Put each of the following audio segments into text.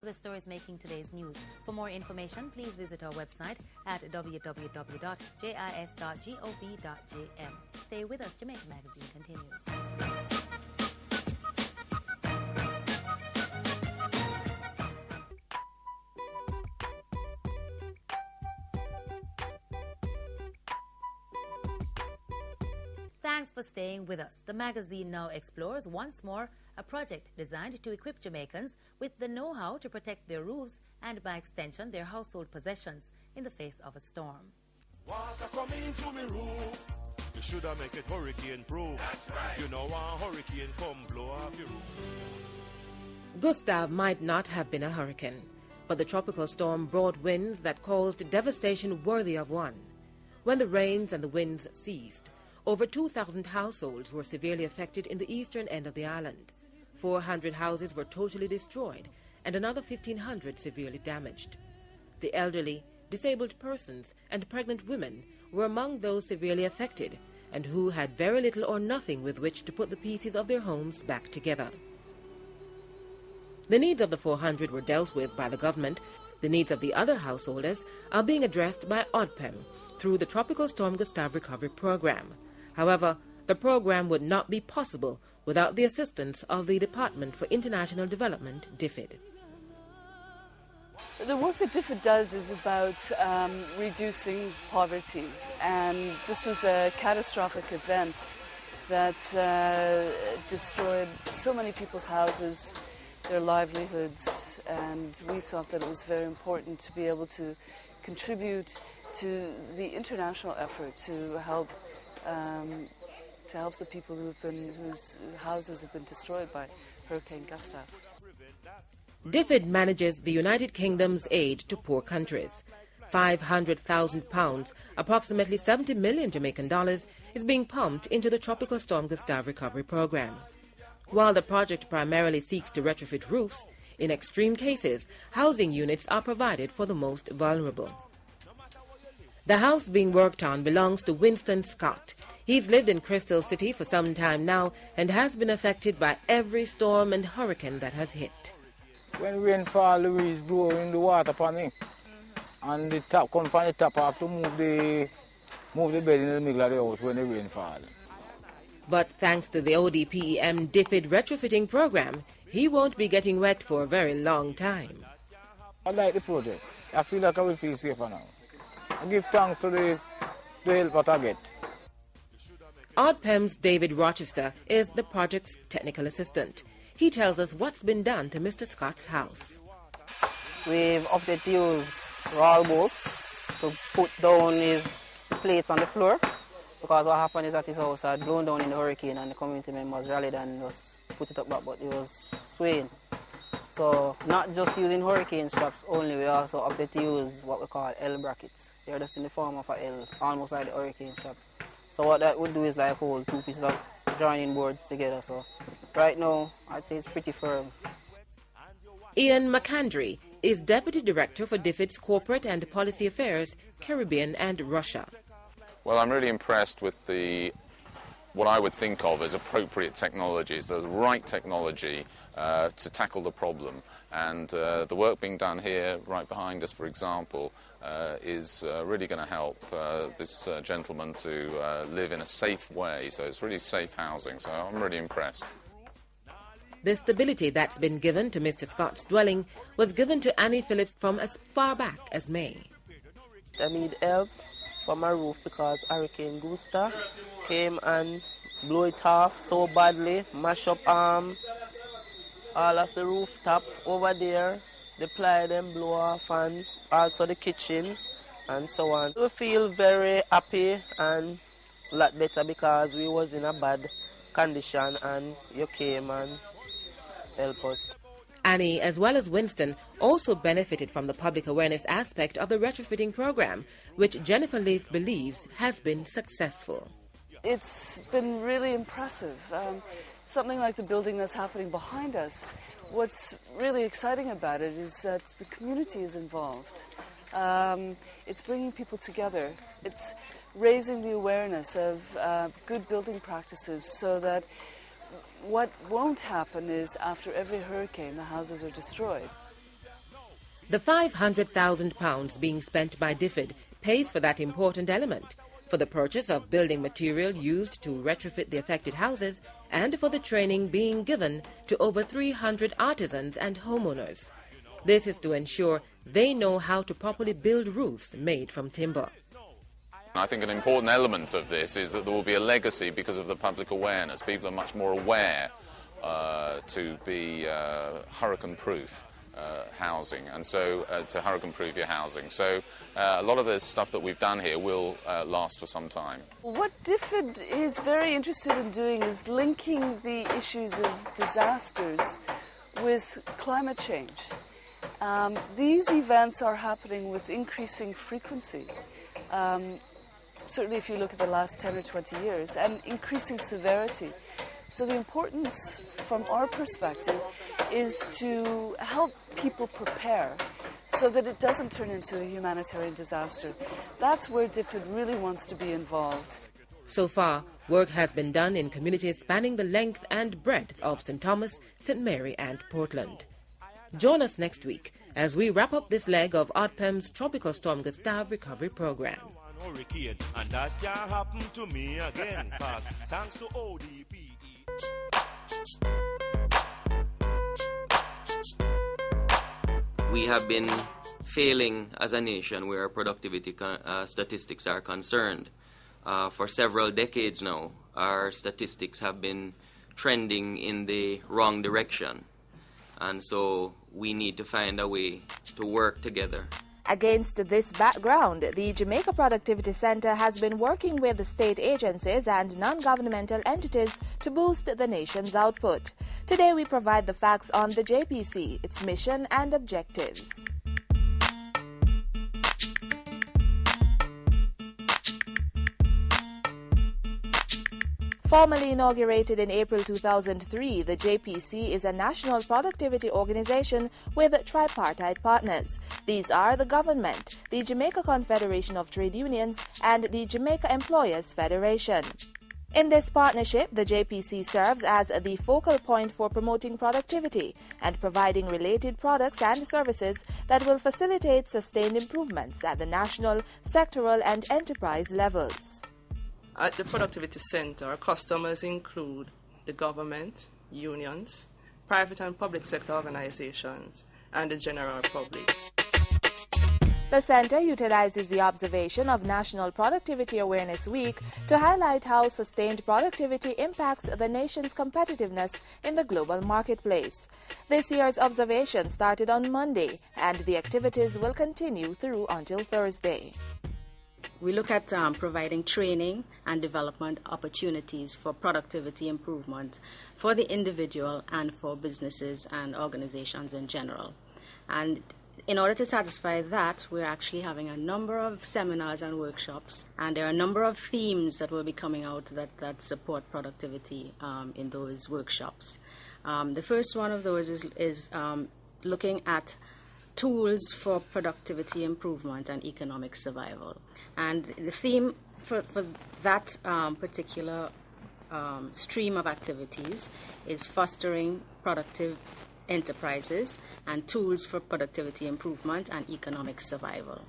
the stories making today's news. For more information, please visit our website at www.jis.gov.jm. Stay with us, Jamaica Magazine continues. Thanks for staying with us. The magazine now explores once more a project designed to equip Jamaicans with the know-how to protect their roofs and, by extension, their household possessions in the face of a storm. Water coming to me roof. You shoulda make it hurricane proof. That's right. If you know a hurricane come blow off your roof. Gustav might not have been a hurricane, but the tropical storm brought winds that caused devastation worthy of one. When the rains and the winds ceased, over 2,000 households were severely affected in the eastern end of the island. 400 houses were totally destroyed and another 1,500 severely damaged. The elderly, disabled persons and pregnant women were among those severely affected and who had very little or nothing with which to put the pieces of their homes back together. The needs of the 400 were dealt with by the government. The needs of the other householders are being addressed by ODPEM through the Tropical Storm Gustav Recovery Program. However, the program would not be possible without the assistance of the Department for International Development, DFID. The work that DFID does is about reducing poverty, and this was a catastrophic event that destroyed so many people's houses, their livelihoods, and we thought that it was very important to be able to contribute to the international effort to help the people whose houses have been destroyed by Hurricane Gustav. DFID manages the United Kingdom's aid to poor countries. £500,000, approximately 70 million Jamaican dollars, is being pumped into the Tropical Storm Gustav Recovery Program. While the project primarily seeks to retrofit roofs, in extreme cases, housing units are provided for the most vulnerable. The house being worked on belongs to Winston Scott. He's lived in Crystal City for some time now and has been affected by every storm and hurricane that have hit. When rain fall, Louise blow in the water upon me. And the tap come from the top, I have to move the bed in the middle of the house when the rain fall. But thanks to the ODPEM DFID retrofitting program, he won't be getting wet for a very long time. I like the project. I feel like I will feel safer now. I give thanks to the help that I get. ODPEM's David Rochester is the project's technical assistant. He tells us what's been done to Mr. Scott's house. We've opted to use roll bolts to put down his plates on the floor, because what happened is that his house had blown down in the hurricane and the community members rallied and just put it up back, but it was swaying. So not just using hurricane straps only, we also opted to use what we call L brackets. They're just in the form of a L, almost like the hurricane strap. So what that would do is like hold two pieces of joining boards together. So right now, I'd say it's pretty firm. Ian McAndry is Deputy Director for DFID's Corporate and Policy Affairs, Caribbean and Russia. Well, I'm really impressed with what I would think of as appropriate technologies, the right technology to tackle the problem. And the work being done here, right behind us, for example, is really going to help this gentleman to live in a safe way. So it's really safe housing. So I'm really impressed. The stability that's been given to Mr. Scott's dwelling was given to Annie Phillips from as far back as May. I need help for my roof because Hurricane Gustav came and blew it off so badly, mash up all of the rooftop over there, the ply them blow off, and also the kitchen and so on. We feel very happy and a lot better because we was in a bad condition and you came and helped us. Annie, as well as Winston, also benefited from the public awareness aspect of the retrofitting program, which Jennifer Leaf believes has been successful. It's been really impressive. Something like the building that's happening behind us, what's really exciting about it is that the community is involved. It's bringing people together. It's raising the awareness of good building practices so that what won't happen is after every hurricane the houses are destroyed. The £500,000 being spent by DFID pays for that important element, for the purchase of building material used to retrofit the affected houses and for the training being given to over 300 artisans and homeowners. This is to ensure they know how to properly build roofs made from timber. I think an important element of this is that there will be a legacy because of the public awareness. People are much more aware to be hurricane-proof housing, and so to hurricane-proof your housing. So a lot of the stuff that we've done here will last for some time. What DFID is very interested in doing is linking the issues of disasters with climate change. These events are happening with increasing frequency. Certainly if you look at the last 10 or 20 years, and increasing severity. So the importance from our perspective is to help people prepare so that it doesn't turn into a humanitarian disaster. That's where DFID really wants to be involved. So far, work has been done in communities spanning the length and breadth of St. Thomas, St. Mary and Portland. Join us next week as we wrap up this leg of ODPEM's Tropical Storm Gustav recovery program. Hurricane, and that can't happen to me again, 'cause thanks to ODPE. We have been failing as a nation where productivity statistics are concerned. For several decades now, our statistics have been trending in the wrong direction. And so we need to find a way to work together. Against this background, the Jamaica Productivity Center has been working with the state agencies and non-governmental entities to boost the nation's output. Today we provide the facts on the JPC, its mission and objectives. Formally inaugurated in April 2003, the JPC is a national productivity organization with tripartite partners. These are the government, the Jamaica Confederation of Trade Unions, and the Jamaica Employers Federation. In this partnership, the JPC serves as the focal point for promoting productivity and providing related products and services that will facilitate sustained improvements at the national, sectoral, and enterprise levels. At the Productivity Center, our customers include the government, unions, private and public sector organizations, and the general public. The center utilizes the observation of National Productivity Awareness Week to highlight how sustained productivity impacts the nation's competitiveness in the global marketplace. This year's observation started on Monday, and the activities will continue through until Thursday. We look at providing training and development opportunities for productivity improvement for the individual and for businesses and organizations in general. And in order to satisfy that, we're actually having a number of seminars and workshops, and there are a number of themes that will be coming out that support productivity in those workshops. The first one of those is looking at tools for productivity improvement and economic survival. And the theme for that particular stream of activities is fostering productive enterprises and tools for productivity improvement and economic survival.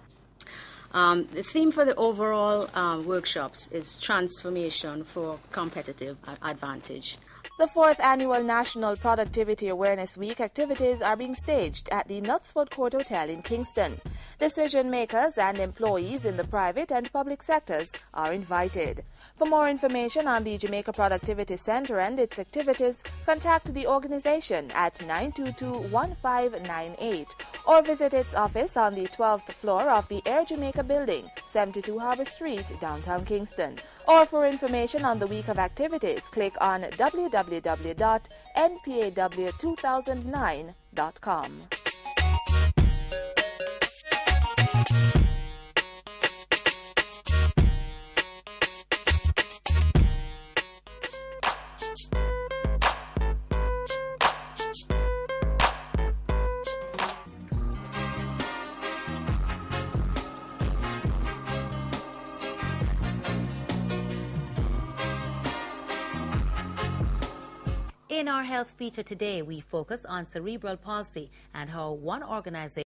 The theme for the overall workshops is transformation for competitive advantage. The 4th Annual National Productivity Awareness Week activities are being staged at the Knutsford Court Hotel in Kingston. Decision makers and employees in the private and public sectors are invited. For more information on the Jamaica Productivity Center and its activities, contact the organization at 922-1598 or visit its office on the 12th floor of the Air Jamaica Building, 72 Harbour Street, downtown Kingston. Or for information on the week of activities, click on www.npaw2009.com. In our health feature today, we focus on cerebral palsy and how one organization